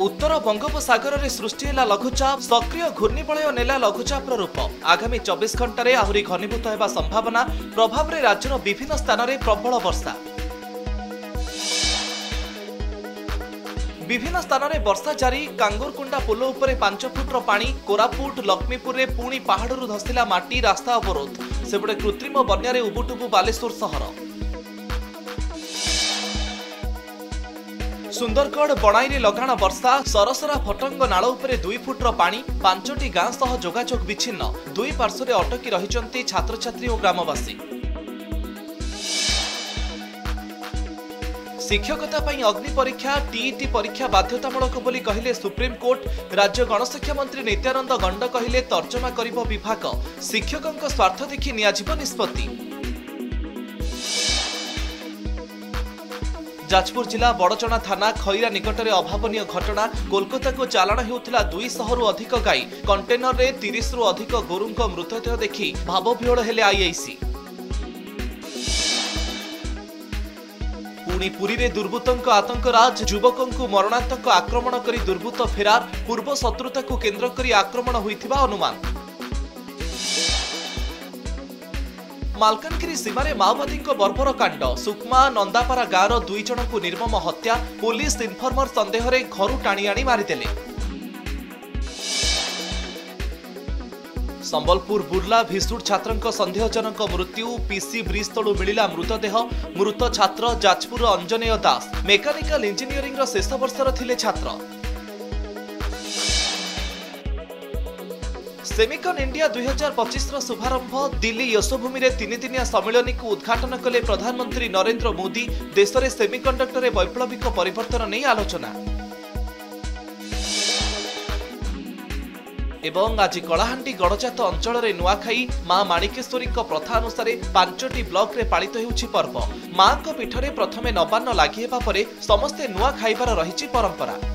उत्तर बंगोपसागर में सृष्टि है लघुचाप सक्रिय घूर्णिबलय नेला लघुचाप रूप आगामी 24 घंटे आहरी घनीभूत होगा संभावना प्रभाव में राज्यर विभिन्न स्थान में प्रबल वर्षा विभिन्न स्थान में वर्षा जारी कांगुरकुंडा पोल उपरे 5 फुट्र पानी कोरापुट लक्ष्मीपुर में पुणी पहाड़ू धसिला माटी रास्ता अवरोध सेपटे कृत्रिम बन्या उबुटुबु बालेश्वर सहर सुंदरगढ़ बणाई लगाण वर्षा सरसरा फटंग नाल उपरे 2 फुट्र पानी 5टी गां सह जोगाजोग विच्छिन्न दुई पार्श्व अटकी रही छात्र छात्री और ग्रामवासी शिक्षकता अग्नि परीक्षा टीईटी परीक्षा बाध्यतामूलक बोली कहले सुप्रीमकोर्ट राज्य गणशिक्षा मंत्री नित्यानंद गंड कहले तर्जमा करिबो विभाग शिक्षकों स्वार्थ देखि नियाजिबो निष्पत्ति। जाजपुर जिला बड़चना थाना खैरा निकट में अभावन घटना कोलकाता को चालाण होता 200 रु अधिक गाई कंटेनर रे 30 रु अधिक गोरुंक मृतदेह देखि भावविह्वल हेले आईआईसी। पुणी पुरी रे दुर्बृत्तों आतंकराज युवकों को मरणांतक आक्रमण करी दुर्बृत्त फेरार पूर्व शत्रुता को केन्द्र करी आक्रमण होइथिबा अनुमान। मालकानगिरी सीमारे माओवादी बर्बर कांड सुकमा नंदापारा गाँव 2 जन को निर्मम हत्या पुलिस इनफर्मर संदेह रे घर टाणी आनी मारिदेले। संबलपुर बुर्ला भिसुड़ छात्र संदेहजनक मृत्यु पीसी ब्रिज तलू मिला मृतदेह मृत छात्र जाजपुर अंजनेय दास मेकानिकल इंजीनियरिंग शेष वर्षर थिले छात्र। सेमिकन इंडिया 2025 शुभारंभ दिल्ली यशोभूमि रे 3 दिनिया सम्मेलन को उद्घाटन कले प्रधानमंत्री नरेंद्र मोदी देश में सेमिकंडक्टर वैप्लविक परिवर्तन नहीं आलोचना। एवं आज कलाहांडी गड़जात अंचल में नुआखाई मां माणिकेश्वरी प्रथा अनुसार 5टी ब्लॉक रे पालित होउछि पर्व मां को पीठरे प्रथमे नवान्न लागि हेबा परे समस्ते नुआ खाइबार रहिछि परंपरा।